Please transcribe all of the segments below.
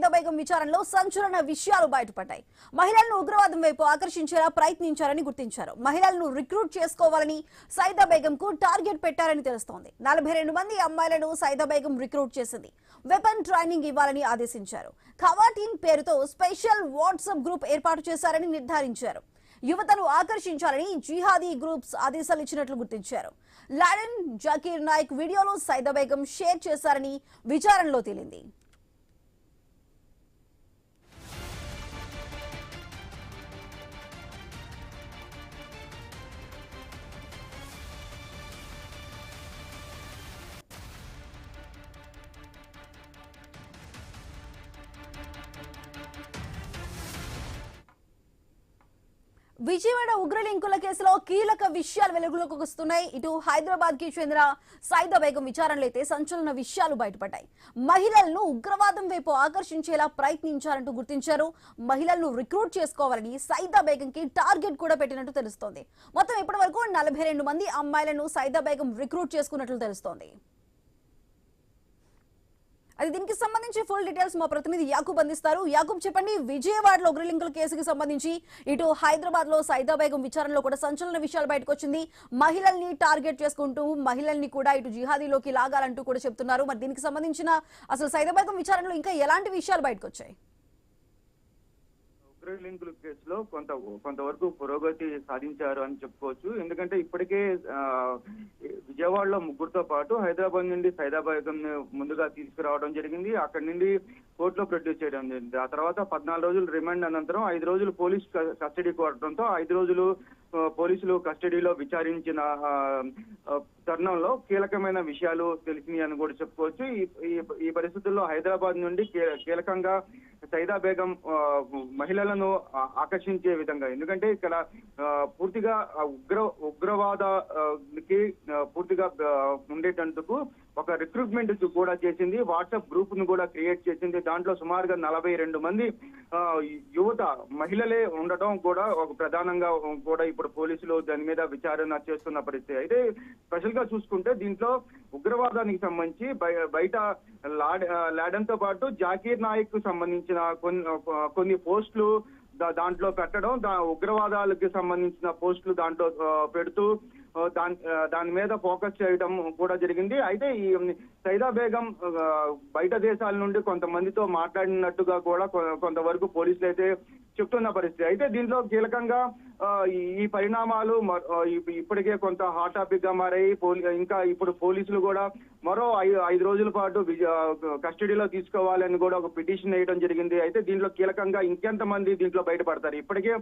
సైదా బేగం విచారణలో సంచలన విషయాలు బయటపడ్డాయి. మహిళలను ఉగ్రవాదం వైపు ఆకర్షించేలా ప్రయత్నించారని గుర్తించారు. మహిళలను రిక్రూట్ చేసుకోవాలని సైదా బేగంకు టార్గెట్ పెట్టారని తెలుస్తోంది. 42 మంది అమ్మాయిలను సైదా బేగం రిక్రూట్ చేసింది. వెపన్ ట్రైనింగ్ ఇవ్వాలని ఆదేశించారు. ఖవాటీన్ పేరుతో స్పెషల్ వాట్సాప్ గ్రూప్ ఏర్పాటు చేశారని నిర్ధారించారు. యువతను ఆకర్షించాలని జిహాదీ గ్రూప్స్ ఆదేశాలు ఇచ్చినట్లు గుర్తించారు. లాడెన్, జాకీర్ నాయక్ వీడియోలో సైదా బేగం షేర్ చేశారని విచారణలో తేలింది. విజయవాడ ఉగ్రలింకుల కేసులో కీలక విషయాలు వెలుగులోకి వస్తున్నాయి. ఇటు హైదరాబాద్ కి చెందిన సైదా బేగం విచారణలో అయితే సంచలన విషయాలు బయటపడ్డాయి. మహిళలను ఉగ్రవాదం వైపు ఆకర్షించేలా ప్రయత్నించారంటూ గుర్తించారు. మహిళలను రిక్రూట్ చేసుకోవాలని సైదా బేగంకి టార్గెట్ కూడా పెట్టినట్టు తెలుస్తోంది. మొత్తం ఇప్పటి వరకు 42 మంది అమ్మాయిలను సైదా బేగం రిక్రూట్ చేసుకున్నట్లు తెలుస్తోంది. అది దీనికి సంబంధించి ఫుల్ డీటెయిల్స్ మా ప్రతినిధి యాకూబ్ అందిస్తారు. యాకూబ్, చెప్పండి, విజయవాడలో ఉగ్రలింకుల కేసుకి సంబంధించి ఇటు హైదరాబాద్ లో సైదా బేగం విచారణలో కూడా సంచలన విషయాలు బయటకు వచ్చింది. మహిళల్ని టార్గెట్ చేసుకుంటూ మహిళల్ని కూడా ఇటు జిహాదీలోకి లాగాలంటూ కూడా చెప్తున్నారు. మరి దీనికి సంబంధించిన అసలు సైదా బేగం విచారణలో ఇంకా ఎలాంటి విషయాలు బయటకు వచ్చాయి? ఉగ్రలింకుల కేసులో కొంతవరకు పురోగతి సాధించారు అని చెప్పుకోవచ్చు. ఎందుకంటే ఇప్పటికే విజయవాడలో ముగ్గురుతో పాటు హైదరాబాద్ నుండి సైదా బేగం ముందుగా తీసుకురావడం జరిగింది. అక్కడి నుండి కోర్టులో ప్రొడ్యూస్ చేయడం జరిగింది. ఆ తర్వాత 14 రోజులు రిమాండ్ అనంతరం 5 రోజులు పోలీస్ కస్టడీ కోరడంతో 5 రోజులు పోలీసులు కస్టడీలో విచారించిన తరుణంలో కీలకమైన విషయాలు తెలిసినాయి అని కూడా చెప్పుకోవచ్చు. ఈ పరిస్థితుల్లో హైదరాబాద్ నుండి కీలకంగా సైదా బేగం మహిళలను ఆకర్షించే విధంగా, ఎందుకంటే ఇక్కడ పూర్తిగా ఉగ్రవాదానికి పూర్తిగా ఉండేటందుకు ఒక రిక్రూట్మెంట్ కూడా చేసింది. వాట్సాప్ గ్రూప్ ను కూడా క్రియేట్ చేసింది. దాంట్లో సుమారుగా 42 మంది యువత మహిళలే ఉండటం కూడా ఒక ప్రధానంగా కూడా ఇప్పుడు పోలీసులు దాని మీద విచారణ చేస్తున్న పరిస్థితి. అయితే స్పెషల్ గా చూసుకుంటే దీంట్లో ఉగ్రవాదానికి సంబంధించి బయట లాడెన్ తో పాటు జాకీర్ నాయక్ కు సంబంధించిన కొన్ని పోస్టులు దాంట్లో పెట్టడం, ఉగ్రవాదాలకు సంబంధించిన పోస్టులు దాంట్లో పెడుతూ దాని మీద ఫోకస్ చేయడం కూడా జరిగింది. అయితే ఈ సైదా బేగం బయట దేశాల నుండి కొంతమందితో మాట్లాడినట్టుగా కూడా కొంతవరకు పోలీసులు అయితే చెప్తున్న పరిస్థితి. అయితే దీంట్లో కీలకంగా ఈ పరిణామాలు ఇప్పటికే కొంత హాట్ టాపిక్ గా మారాయి. ఇంకా ఇప్పుడు పోలీసులు కూడా మరో 5 రోజుల పాటు కస్టడీలో తీసుకోవాలని కూడా ఒక పిటిషన్ వేయడం జరిగింది. అయితే దీంట్లో కీలకంగా ఇంకెంతమంది దీంట్లో బయటపడతారు? ఇప్పటికే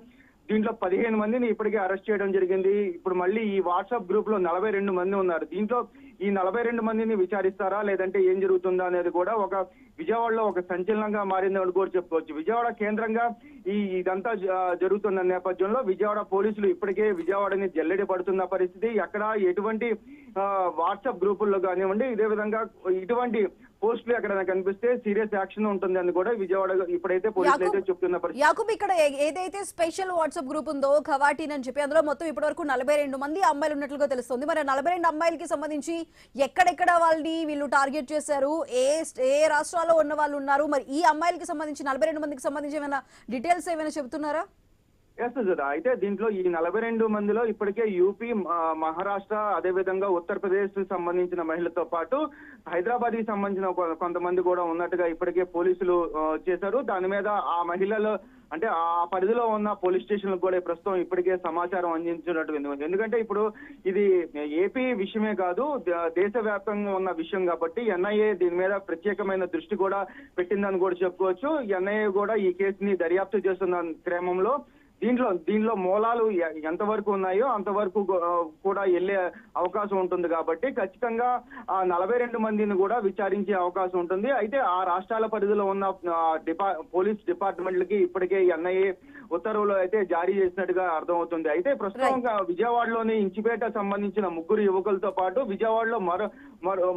దీంట్లో 15 మందిని ఇప్పటికే అరెస్ట్ చేయడం జరిగింది. ఇప్పుడు మళ్ళీ ఈ వాట్సాప్ గ్రూప్ లో 42 మంది ఉన్నారు. దీంట్లో ఈ 42 మందిని విచారిస్తారా లేదంటే ఏం జరుగుతుందా అనేది కూడా ఒక విజయవాడలో ఒక సంచలనంగా మారిందని కూడా చెప్పుకోవచ్చు. విజయవాడ కేంద్రంగా ఇదంతా జరుగుతున్న నేపథ్యంలో విజయవాడ పోలీసులు ఇప్పటికే విజయవాడని జల్లెడ పడుతున్న పరిస్థితి. ఎక్కడ ఎటువంటి వాట్సాప్ గ్రూపుల్లో కానివ్వండి, ఇదే విధంగా ఇటువంటి పోస్టులు ఎక్కడైనా కనిపిస్తే సీరియస్ యాక్షన్ ఉంటుంది అని కూడా విజయవాడ ఇప్పుడైతే పోలీసులు అయితే చెప్తున్న పరిస్థితి. యాకూబ్, ఇక్కడ ఏదైతే స్పెషల్ వాట్సాప్ గ్రూప్ ఉందో ఖవాటీన్ అని చెప్పి, అందులో మొత్తం ఇప్పటి వరకు 42 మంది అమ్మాయిలు ఉన్నట్లుగా తెలుస్తుంది. మరి 42 అమ్మాయిలకి సంబంధించి ఎక్కడెక్కడ వీళ్ళు టార్గెట్ చేశారు, ఏ రాష్ట్రాల్లో ఉన్న వాళ్ళు ఉన్నారు, మరి ఈ అమ్మాయిలకి సంబంధించి 42 మందికి సంబంధించి ఏమైనా డీటెయిల్స్ ఏమైనా చెబుతున్నారా? అయితే దీంట్లో ఈ 42 మందిలో ఇప్పటికే యూపీ, మహారాష్ట్ర, అదే విధంగా ఉత్తరప్రదేశ్ సంబంధించిన మహిళలతో పాటు హైదరాబాద్ కి సంబంధించిన కొంతమంది కూడా ఉన్నట్టుగా ఇప్పటికే పోలీసులు చేశారు. దాని మీద ఆ మహిళలు అంటే ఆ పరిధిలో ఉన్న పోలీస్ స్టేషన్లకు కూడా ప్రస్తుతం ఇప్పటికే సమాచారం అందించినట్టు. ఎందుకంటే ఇప్పుడు ఇది ఏపీ విషయమే కాదు, దేశవ్యాప్తంగా ఉన్న విషయం కాబట్టి ఎన్ఐఏ దీని మీద ప్రత్యేకమైన దృష్టి కూడా పెట్టిందని కూడా చెప్పుకోవచ్చు. ఎన్ఐఏ కూడా ఈ కేసుని దర్యాప్తు చేస్తున్న క్రమంలో దీనిలో మూలాలు ఎంతవరకు ఉన్నాయో అంతవరకు కూడా వెళ్లే అవకాశం ఉంటుంది కాబట్టి ఖచ్చితంగా ఆ 42 మందిని కూడా విచారించే అవకాశం ఉంటుంది. అయితే ఆ రాష్ట్రాల పరిధిలో ఉన్న పోలీస్ డిపార్ట్మెంట్లకి ఇప్పటికే ఎన్ఐఏ ఉత్తర్వులు అయితే జారీ చేసినట్టుగా అర్థమవుతుంది. అయితే ప్రస్తుతం విజయవాడలోని ఇంచిపేట సంబంధించిన 3 యువకులతో పాటు విజయవాడలో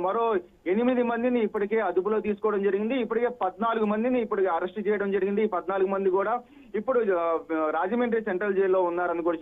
మరో 8 మందిని ఇప్పటికే అదుపులో తీసుకోవడం జరిగింది. ఇప్పటికే 14 మందిని ఇప్పటికే అరెస్ట్ చేయడం జరిగింది. ఈ 14 మంది కూడా ఇప్పుడు రాజమండ్రి సెంట్రల్ జైల్లో ఉన్నారని కూడా